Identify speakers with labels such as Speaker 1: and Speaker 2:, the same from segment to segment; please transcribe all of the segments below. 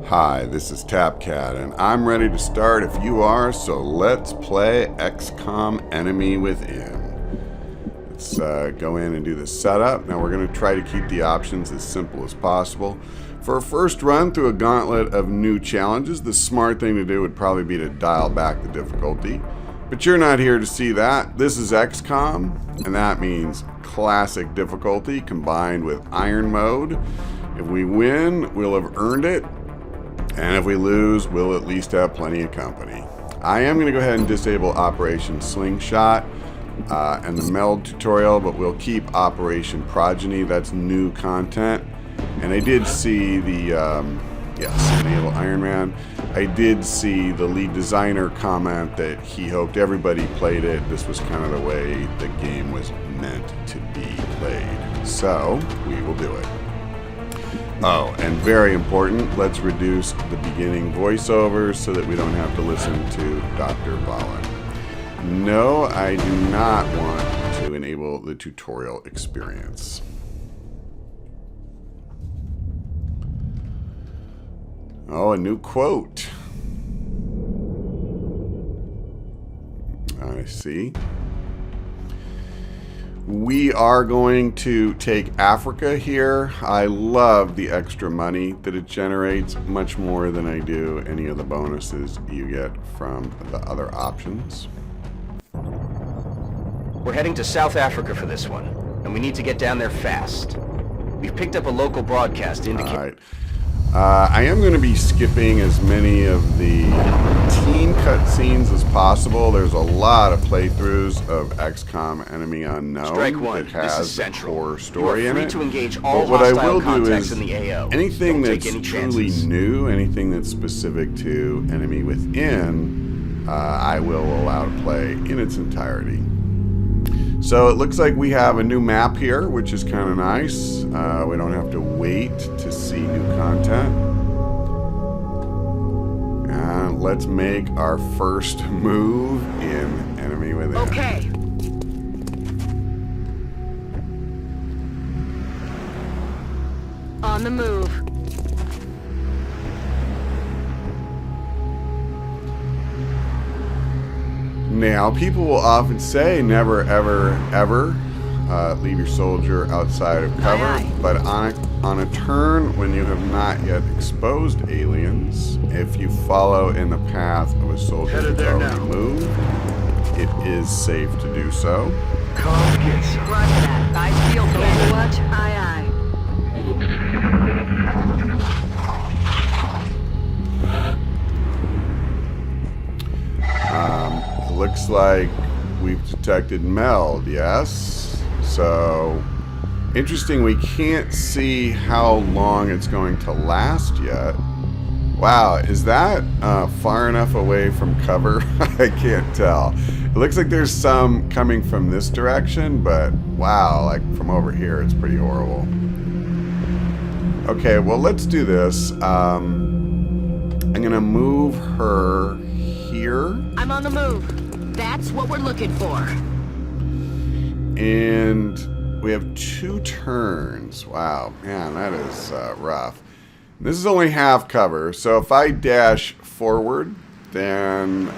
Speaker 1: Hi, this is TapCat, and I'm ready to start if you are, so let's play XCOM Enemy Within. Let's go in and do the setup. Now we're going to try to keep the options as simple as possible. For a first run through a gauntlet of new challenges, the smart thing to do would probably be to dial back the difficulty. But you're not here to see that. This is XCOM, and that means classic difficulty combined with Iron Mode. If we win, we'll have earned it. And if we lose, we'll at least have plenty of company. I am going to go ahead and disable Operation Slingshot and the meld tutorial, but we'll keep Operation Progeny. That's new content. And I did see the, yes, enable Ironman. I did see the lead designer comment that he hoped everybody played it. This was kind of the way the game was meant to be played. So, we will do it. Oh, and very important, let's reduce the beginning voiceovers so that we don't have to listen to Dr. Valen. No, I do not want to enable the tutorial experience. Oh, a new quote. I see. We are going to take Africa here. I love the extra money that it generates, much more than I do any of the bonuses you get from the other options.
Speaker 2: We're heading to South Africa for this one, and we need to get down there fast. We've picked up a local broadcast indicating...
Speaker 1: All right. I am going to be skipping as many of the teen cutscenes as possible. There's a lot of playthroughs of XCOM Enemy Unknown
Speaker 2: Strike one.
Speaker 1: that has the core story
Speaker 2: you are free
Speaker 1: in it.
Speaker 2: To engage all
Speaker 1: but what I will do
Speaker 2: contacts
Speaker 1: is
Speaker 2: in the AO.
Speaker 1: anything
Speaker 2: Don't
Speaker 1: that's
Speaker 2: take any
Speaker 1: truly
Speaker 2: chances.
Speaker 1: new, anything that's specific to Enemy Within, I will allow to play in its entirety. So it looks like we have a new map here, which is kind of nice. We don't have to wait to see new content. And let's make our first move in Enemy Within.
Speaker 3: Okay. On the move.
Speaker 1: Now, people will often say never, ever, ever leave your soldier outside of cover.
Speaker 3: Aye, aye.
Speaker 1: But on a turn when you have not yet exposed aliens, if you follow in the path of a soldier who's already moved, it is safe to do so.
Speaker 3: Come get some. Roger that. I feel bad. Watch. Aye, aye.
Speaker 1: Looks like we've detected meld, yes? So, interesting, we can't see how long it's going to last yet. Wow, is that far enough away from cover? I can't tell. It looks like there's some coming from this direction, but wow, like from over here, it's pretty horrible. Okay, well, let's do this. I'm gonna move her here.
Speaker 3: I'm on the move. That's what we're looking for.
Speaker 1: And we have 2 turns. Wow, man, that is rough. This is only half cover, so if I dash forward, then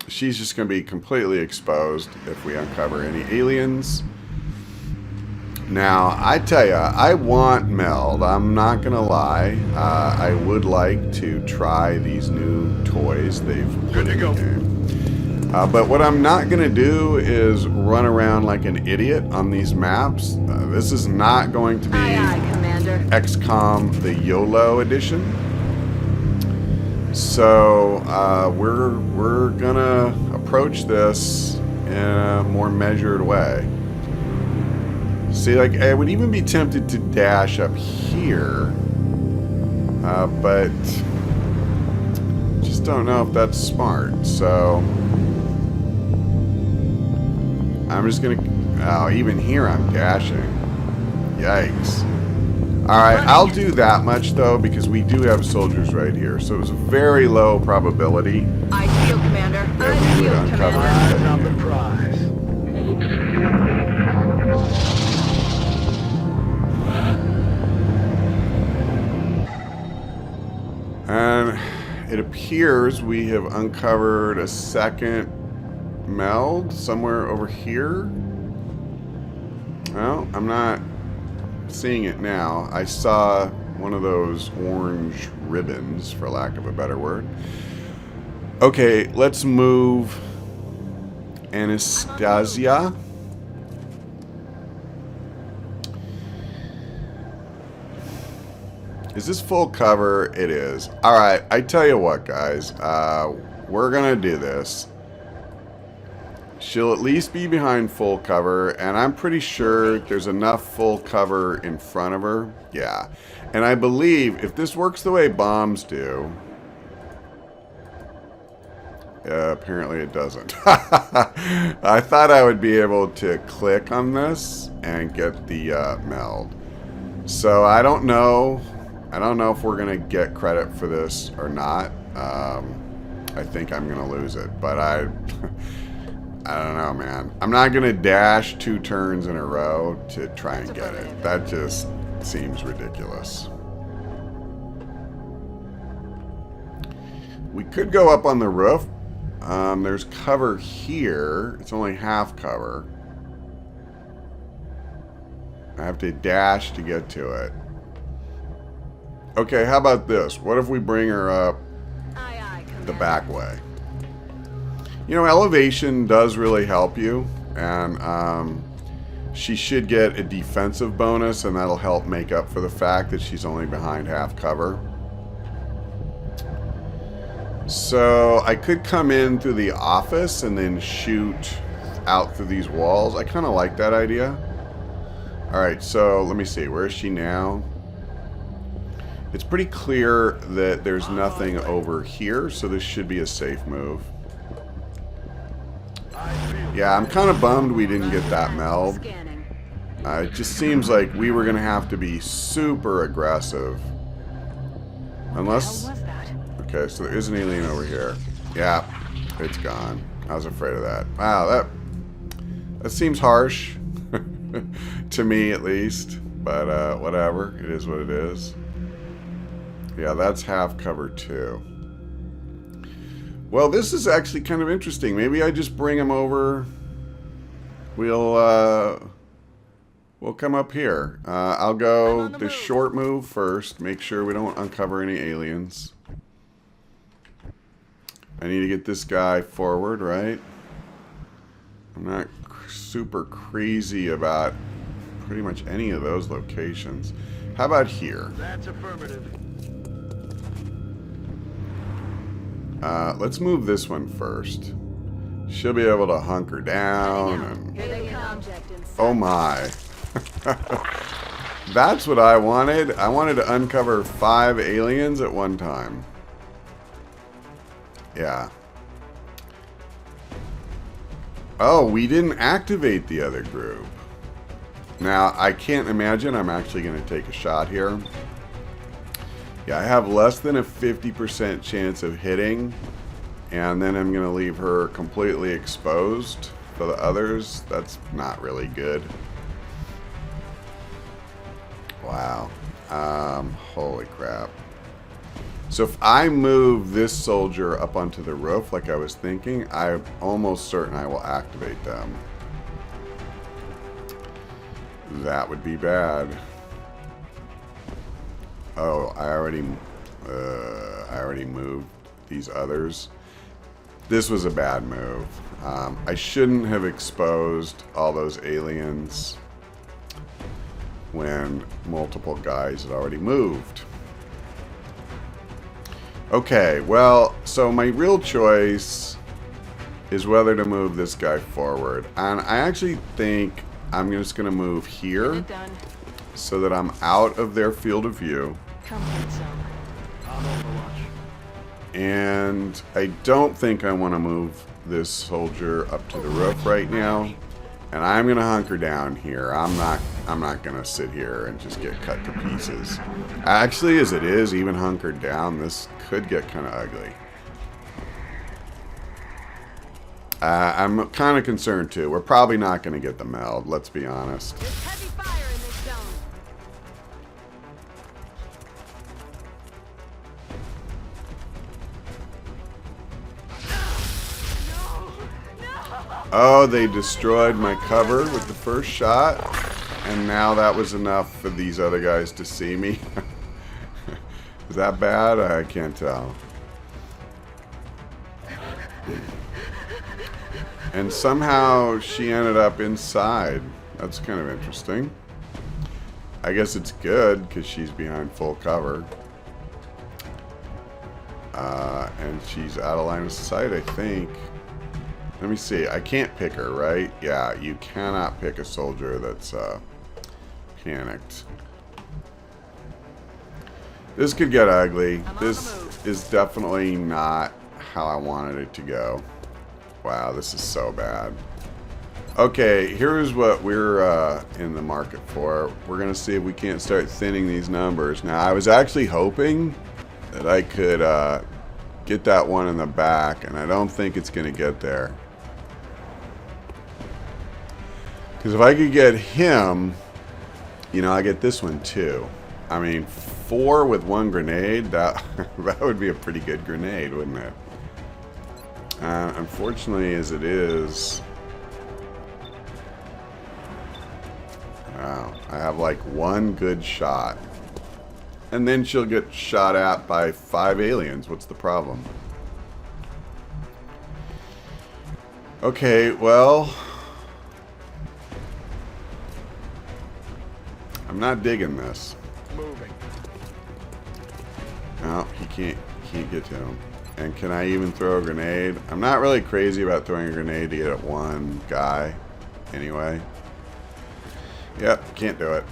Speaker 1: she's just going to be completely exposed if we uncover any aliens. Now, I tell you, I want meld. I'm not going to lie. I would like to try these new toys they've put in the game. But what I'm not going to do is run around like an idiot on these maps. This is not going to be
Speaker 3: Aye, aye, Commander.
Speaker 1: XCOM the YOLO edition. So we're going to approach this in a more measured way. See, like, I would even be tempted to dash up here, but just don't know if that's smart. So I'm just gonna, oh, even here I'm dashing. Yikes. Alright, I'll do that much though, because we do have soldiers right here. So it was a very low probability
Speaker 3: I feel, Commander.
Speaker 1: that
Speaker 3: I
Speaker 1: we would
Speaker 3: feel,
Speaker 1: uncover
Speaker 3: Commander.
Speaker 1: anything new. And it appears we have uncovered a second meld somewhere over here. Well, I'm not seeing it now. I saw one of those orange ribbons, for lack of a better word. Okay, let's move Anastasia. Is this full cover? It is. Alright, I tell you what, guys. We're gonna do this. She'll at least be behind full cover, and I'm pretty sure there's enough full cover in front of her. Yeah. And I believe if this works the way bombs do... apparently it doesn't. I thought I would be able to click on this and get the meld. So I don't know. I don't know if we're going to get credit for this or not. I think I'm going to lose it, but I don't know, man. I'm not going to dash 2 turns in a row to try and get it. That just seems ridiculous. We could go up on the roof. There's cover here. It's only half cover. I have to dash to get to it. Okay, how about this? What if we bring her up the back way? You know, elevation does really help you, and she should get a defensive bonus, and that'll help make up for the fact that she's only behind half cover. So I could come in through the office and then shoot out through these walls. I kind of like that idea. Alright, so let me see. Where is she now? It's pretty clear that there's nothing over here, so this should be a safe move. Yeah, I'm kind of bummed we didn't get that meld. It just seems like we were going to have to be super aggressive. Unless... Okay, so there is an alien over here. Yeah, it's gone. I was afraid of that. Wow, that seems harsh. To me, at least. But, whatever. It is what it is. Yeah, that's half cover, too. Well, this is actually kind of interesting. Maybe I just bring him over. We'll come up here. I'll go the short move first. Make sure we don't uncover any aliens. I need to get this guy forward, right? I'm not super crazy about pretty much any of those locations. How about here?
Speaker 4: That's affirmative.
Speaker 1: Let's move this one first. She'll be able to hunker down and...
Speaker 3: Here they come.
Speaker 1: Oh my. That's what I wanted. I wanted to uncover 5 aliens at one time. Yeah. Oh, we didn't activate the other group. Now, I can't imagine I'm actually going to take a shot here. Yeah, I have less than a 50% chance of hitting. And then I'm going to leave her completely exposed to the others. That's not really good. Wow. Holy crap. So if I move this soldier up onto the roof like I was thinking, I'm almost certain I will activate them. That would be bad. Oh, I already moved these others. This was a bad move. I shouldn't have exposed all those aliens when multiple guys had already moved. Okay, well, so my real choice is whether to move this guy forward. And I actually think I'm just going to move here so that I'm out of their field of view. And I don't think I want to move this soldier up to the roof right now. And I'm going to hunker down here. I'm not going to sit here and just get cut to pieces. Actually, as it is, even hunkered down, this could get kind of ugly. I'm kind of concerned, too. We're probably not going to get the meld, let's be honest.
Speaker 3: There's heavy fire in this zone.
Speaker 1: Oh, they destroyed my cover with the first shot. And now that was enough for these other guys to see me. Is that bad? I can't tell. And somehow she ended up inside. That's kind of interesting. I guess it's good because she's behind full cover. And she's out of line of sight, I think. Let me see. I can't pick her, right? Yeah, you cannot pick a soldier that's panicked. This could get ugly. This is definitely not how I wanted it to go. Wow, this is so bad. Okay, here's what we're in the market for. We're going to see if we can't start thinning these numbers. Now, I was actually hoping that I could get that one in the back, and I don't think it's going to get there. Because if I could get him, you know, I get this one too. I mean, 4 with 1 grenade, that would be a pretty good grenade, wouldn't it? Unfortunately, as it is, wow, I have like 1 good shot. And then she'll get shot at by 5 aliens. What's the problem? Okay, well, I'm not digging this.
Speaker 2: Moving.
Speaker 1: No, he can't get to him. And can I even throw a grenade? I'm not really crazy about throwing a grenade to get at one guy. Anyway. Yep, can't do it.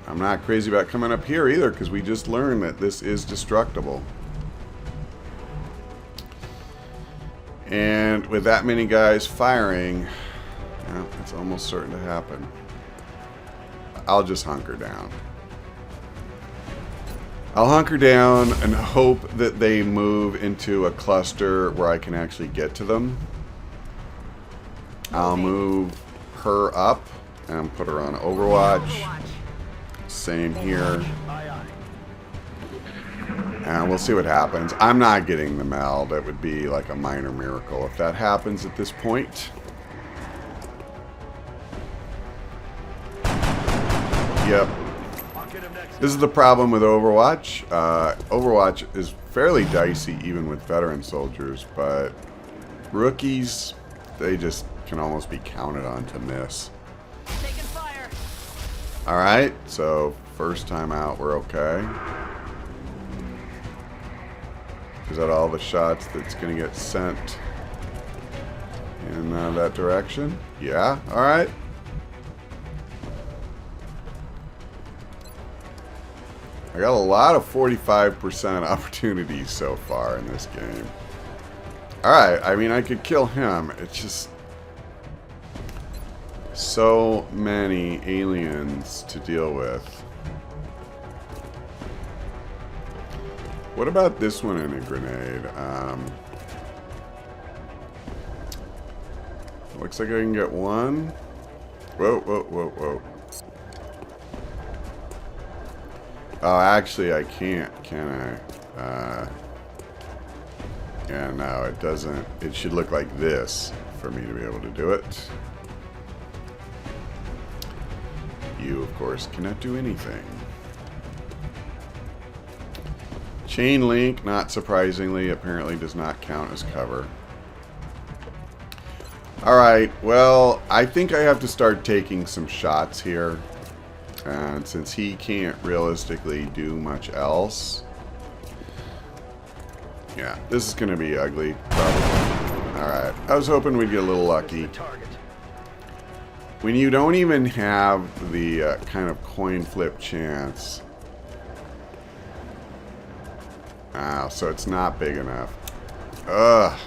Speaker 1: I'm not crazy about coming up here either, because we just learned that this is destructible. And with that many guys firing, yeah, it's almost certain to happen. I'll just hunker down. I'll hunker down and hope that they move into a cluster where I can actually get to them. I'll move her up and put her on Overwatch. Same here. And we'll see what happens. I'm not getting the meld. It would be like a minor miracle if that happens at this point. Yep. This is the problem with Overwatch. Overwatch is fairly dicey even with veteran soldiers, but rookies, they just can almost be counted on to miss.
Speaker 3: Taking fire.
Speaker 1: Alright, so first time out, we're okay. Is that all the shots that's going to get sent in that direction? Yeah, alright. I got a lot of 45% opportunities so far in this game. Alright, I mean, I could kill him. It's just so many aliens to deal with. What about this one in a grenade? Looks like I can get one. Whoa, whoa, whoa, whoa. Oh, actually, I can't, can I? Yeah, no, it doesn't. It should look like this for me to be able to do it. You, of course, cannot do anything. Chain link, not surprisingly, apparently does not count as cover. Alright, well, I think I have to start taking some shots here. And since he can't realistically do much else, yeah, this is going to be ugly, probably. Alright, I was hoping we'd get a little lucky. When you don't even have the kind of coin flip chance. Ah, so it's not big enough. Ugh,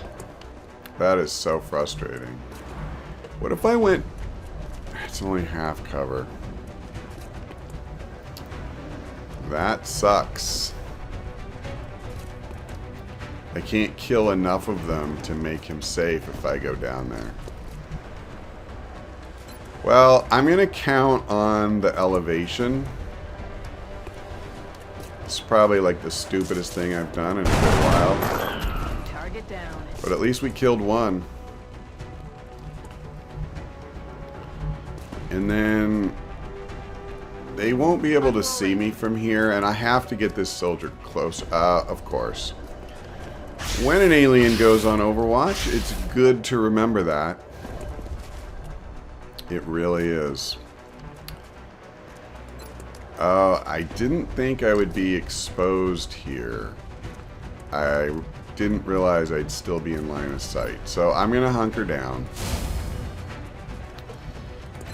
Speaker 1: that is so frustrating. What if I went... It's only half cover. That sucks. I can't kill enough of them to make him safe if I go down there. Well, I'm going to count on the elevation. It's probably like the stupidest thing I've done in a good while.
Speaker 3: Target down.
Speaker 1: But at least we killed one. And then they won't be able to see me from here, and I have to get this soldier close. Of course. When an alien goes on Overwatch, it's good to remember that. It really is. I didn't think I would be exposed here. I didn't realize I'd still be in line of sight. So I'm going to hunker down.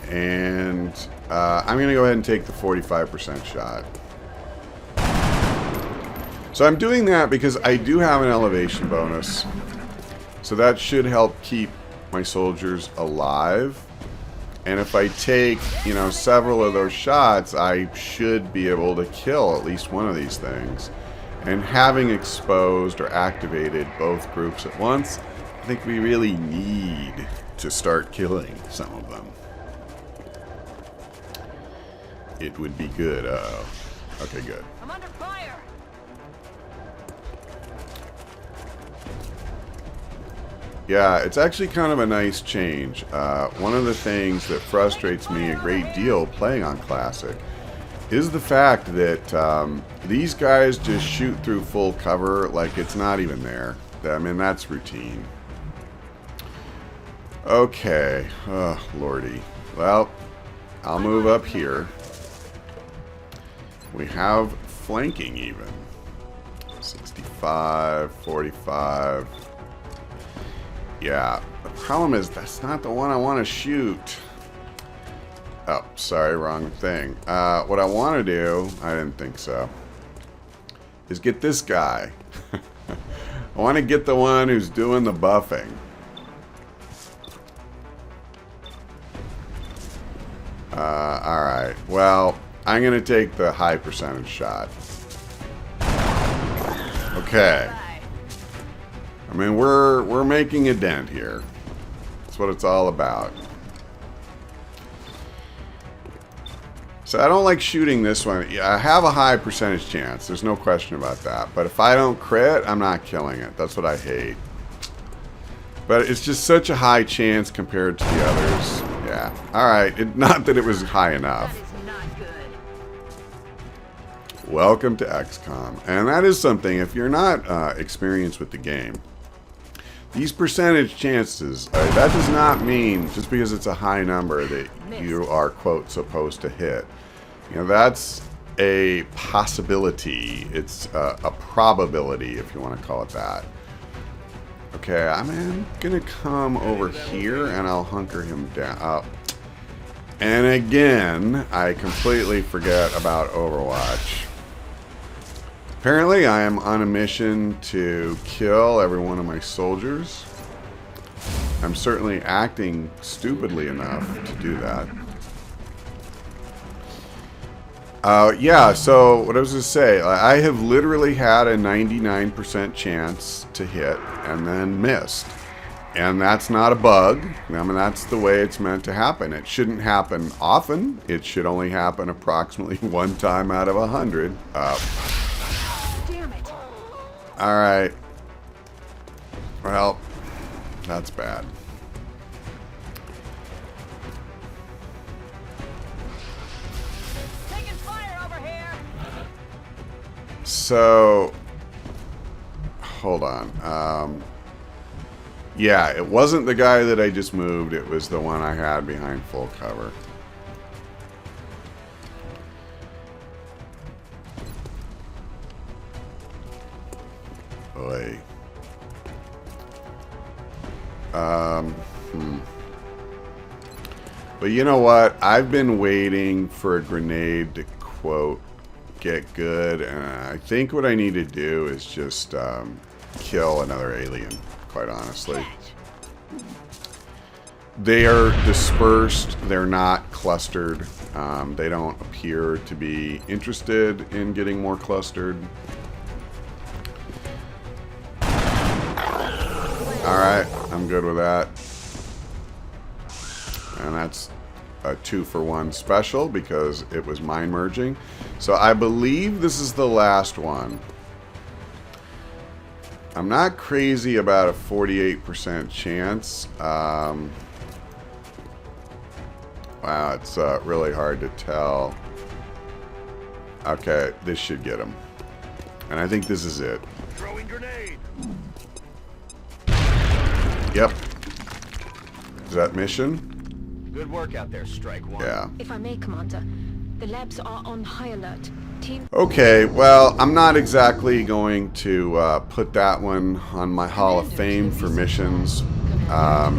Speaker 1: And I'm going to go ahead and take the 45% shot. So I'm doing that because I do have an elevation bonus. So that should help keep my soldiers alive. And if I take, you know, several of those shots, I should be able to kill at least one of these things. And having exposed or activated both groups at once, I think we really need to start killing some of them. It would be good. Okay, good.
Speaker 3: I'm under fire.
Speaker 1: Yeah, it's actually kind of a nice change. One of the things that frustrates me a great deal playing on Classic is the fact that these guys just shoot through full cover like it's not even there. I mean, that's routine. Okay. Oh, lordy. Well, I'll move up here. We have flanking even. 65, 45. Yeah, the problem is that's not the one I want to shoot. Oh, sorry, wrong thing. What I want to do, I didn't think so, is get this guy. I want to get the one who's doing the buffing. Alright, well, I'm going to take the high percentage shot. Okay. I mean, we're making a dent here. That's what it's all about. So I don't like shooting this one. Yeah, I have a high percentage chance. There's no question about that. But if I don't crit, I'm not killing it. That's what I hate. But it's just such a high chance compared to the others. Yeah. Alright. Not that it was high enough.
Speaker 3: That is not good.
Speaker 1: Welcome to XCOM. And that is something, if you're not experienced with the game, these percentage chances, that does not mean just because it's a high number that you are, quote, supposed to hit. You know, that's a possibility. It's a probability, if you want to call it that. Okay, I'm going to come over here and I'll hunker him down. And again, I completely forget about Overwatch. Apparently, I am on a mission to kill every one of my soldiers. I'm certainly acting stupidly enough to do that. Yeah, so what I was going to say, I have literally had a 99% chance to hit and then missed. And that's not a bug. I mean, that's the way it's meant to happen. It shouldn't happen often. It should only happen approximately one time out of 100.
Speaker 3: Damn it.
Speaker 1: Alright. Well, that's bad.
Speaker 3: Taking fire over here.
Speaker 1: So, hold on. Yeah, it wasn't the guy that I just moved. It was the one I had behind full cover. Oy. But you know what? I've been waiting for a grenade to, quote, get good. And I think what I need to do is just kill another alien, quite honestly. They are dispersed. They're not clustered. They don't appear to be interested in getting more clustered. Alright, I'm good with that. And that's a 2-for-1 special because it was mine merging. So I believe this is the last one. I'm not crazy about a 48% chance. Wow, it's really hard to tell. Okay, this should get him. And I think this is it.
Speaker 4: Throwing grenade.
Speaker 1: Yep. Is that mission?
Speaker 2: Good work out there, Strike One.
Speaker 1: Yeah.
Speaker 5: If I may, Commander, the labs are on high alert. Team...
Speaker 1: Okay, well, I'm not exactly going to put that one on my Hall of Fame for missions. I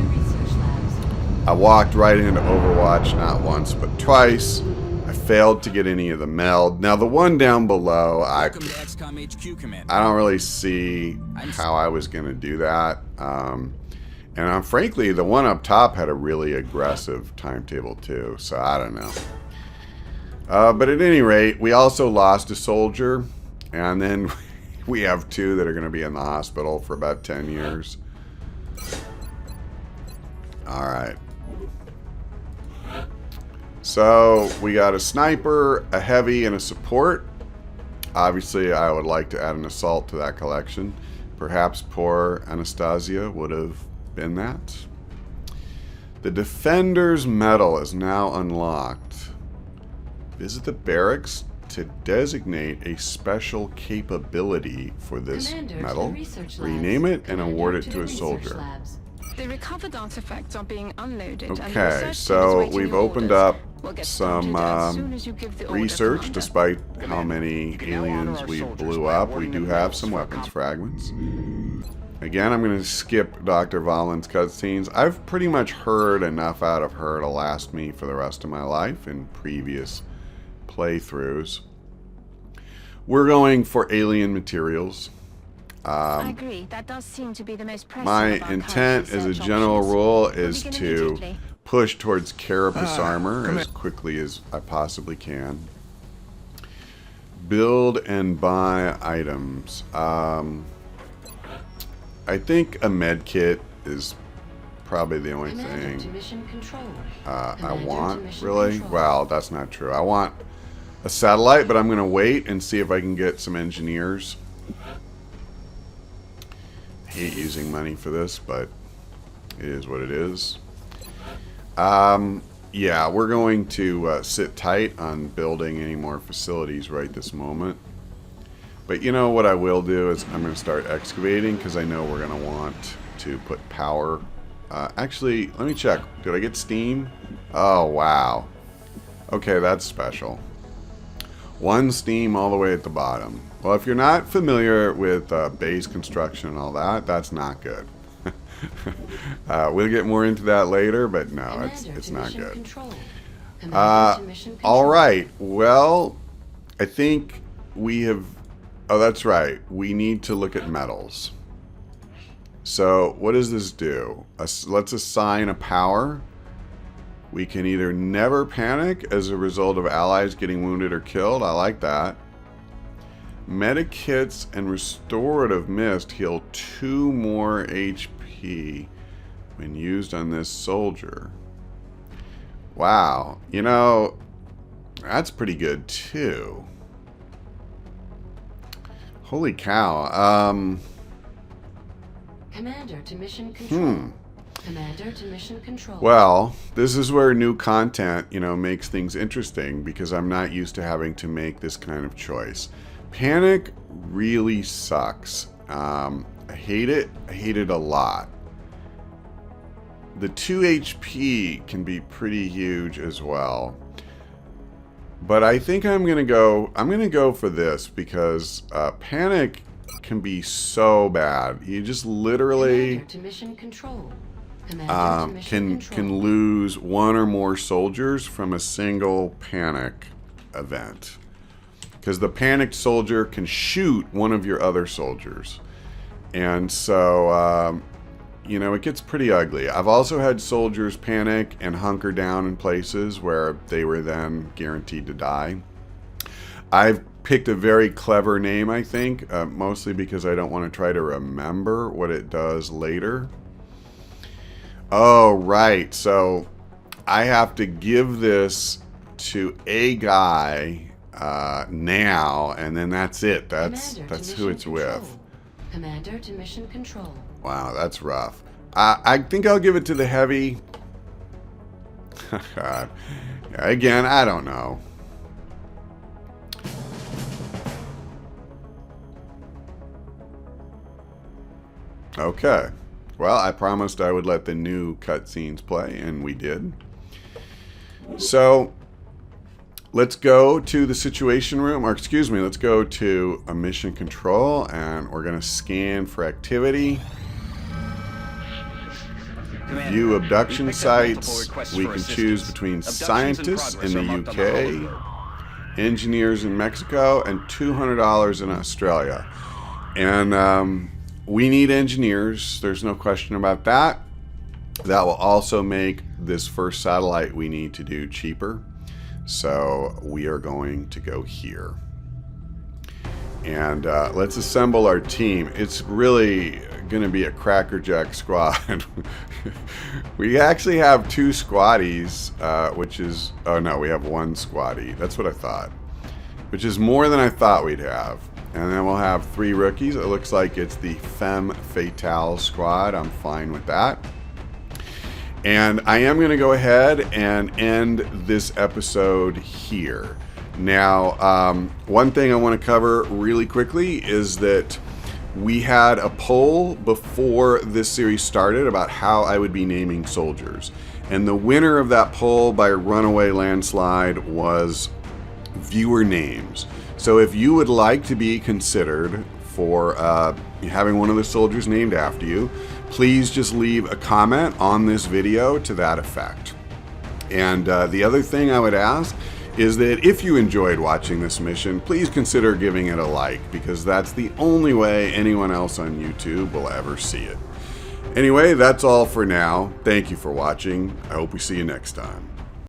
Speaker 1: walked right into Overwatch not once but twice. I failed to get any of the meld. Now the one down below, I
Speaker 6: Welcome to XCOM HQ, Commander.
Speaker 1: don't really see how I was going to do that. And frankly, the one up top had a really aggressive timetable too, so I don't know. But at any rate, we also lost a soldier, and then we have 2 that are going to be in the hospital for about 10 years. Alright. So, we got a sniper, a heavy, and a support. Obviously, I would like to add an assault to that collection. Perhaps poor Anastasia would have been that. The Defender's Medal is now unlocked. Visit the barracks to designate a special capability for this medal. Rename it and award it to a soldier.
Speaker 5: The recovered artifacts are being unloaded.
Speaker 1: Okay, so we've opened up some research. Despite how many aliens we blew up, we do have some weapons fragments. Again, I'm going to skip Dr. Valen's cutscenes. I've pretty much heard enough out of her to last me for the rest of my life in previous playthroughs. We're going for alien materials.
Speaker 5: I agree. That does seem to be the most pressing
Speaker 1: My
Speaker 5: of our
Speaker 1: intent
Speaker 5: current
Speaker 1: as a
Speaker 5: research
Speaker 1: general
Speaker 5: options.
Speaker 1: rule
Speaker 5: We'll
Speaker 1: is
Speaker 5: begin
Speaker 1: to
Speaker 5: immediately.
Speaker 1: push towards carapace armor as quickly as I possibly can. Build and buy items. I think a med kit is probably the only thing I want, really. Well, that's not true. I want a satellite, but I'm going to wait and see if I can get some engineers. I hate using money for this, but it is what it is. Yeah, we're going to sit tight on building any more facilities right this moment. But you know what I will do is I'm going to start excavating because I know we're going to want to put power. Actually, let me check. Did I get steam? Oh, wow. Okay, that's special. 1 steam all the way at the bottom. Well, if you're not familiar with base construction and all that, that's not good. We'll get more into that later, but no, it's not good. All right. Well, I think we have... Oh, that's right. We need to look at metals. So, what does this do? Let's assign a power. We can either never panic as a result of allies getting wounded or killed. I like that. Medikits and restorative mist heal 2 more HP when used on this soldier. Wow. You know, that's pretty good too. Holy cow.
Speaker 7: Commander to mission control. Commander to mission control.
Speaker 1: Well, this is where new content, you know, makes things interesting because I'm not used to having to make this kind of choice. Panic really sucks. I hate it. I hate it a lot. The 2 HP can be pretty huge as well. But I think I'm gonna go for this because panic can be so bad. You just literally
Speaker 7: Commander to mission control.
Speaker 1: can lose 1 or more soldiers from a single panic event. Because the panicked soldier can shoot one of your other soldiers. And so, you know, it gets pretty ugly. I've also had soldiers panic and hunker down in places where they were then guaranteed to die. I've picked a very clever name, I think, mostly because I don't want to try to remember what it does later. Oh, right. So I have to give this to a guy now, and then that's it. That's who it's with.
Speaker 7: Commander to mission control.
Speaker 1: Wow, that's rough. I think I'll give it to the heavy. God. Yeah, again, I don't know. Okay. Well, I promised I would let the new cutscenes play, and we did. So, let's go to the situation room, or excuse me, let's go to a mission control, and we're going to scan for activity.
Speaker 2: Commander,
Speaker 1: View
Speaker 2: we
Speaker 1: abduction
Speaker 2: picked up multiple
Speaker 1: sites.
Speaker 2: requests
Speaker 1: We
Speaker 2: for
Speaker 1: can
Speaker 2: assistance.
Speaker 1: choose between
Speaker 2: Abductions
Speaker 1: scientists
Speaker 2: progress
Speaker 1: in
Speaker 2: are
Speaker 1: the
Speaker 2: marked on the
Speaker 1: UK,
Speaker 2: hologram.
Speaker 1: engineers in Mexico, and $200 in Australia. And we need engineers. There's no question about that. That will also make this first satellite we need to do cheaper. So we are going to go here. And let's assemble our team. It's really going to be a crackerjack squad. We actually have 2 squaddies, which is... Oh, no, we have 1 squaddie. That's what I thought. Which is more than I thought we'd have. And then we'll have 3 rookies. It looks like it's the Femme Fatale squad. I'm fine with that. And I am going to go ahead and end this episode here. Now, one thing I want to cover really quickly is that we had a poll before this series started about how I would be naming soldiers. And the winner of that poll by runaway landslide was viewer names. So if you would like to be considered for having one of the soldiers named after you, please just leave a comment on this video to that effect. And the other thing I would ask is that if you enjoyed watching this mission, please consider giving it a like, because that's the only way anyone else on YouTube will ever see it. Anyway, that's all for now. Thank you for watching. I hope we see you next time.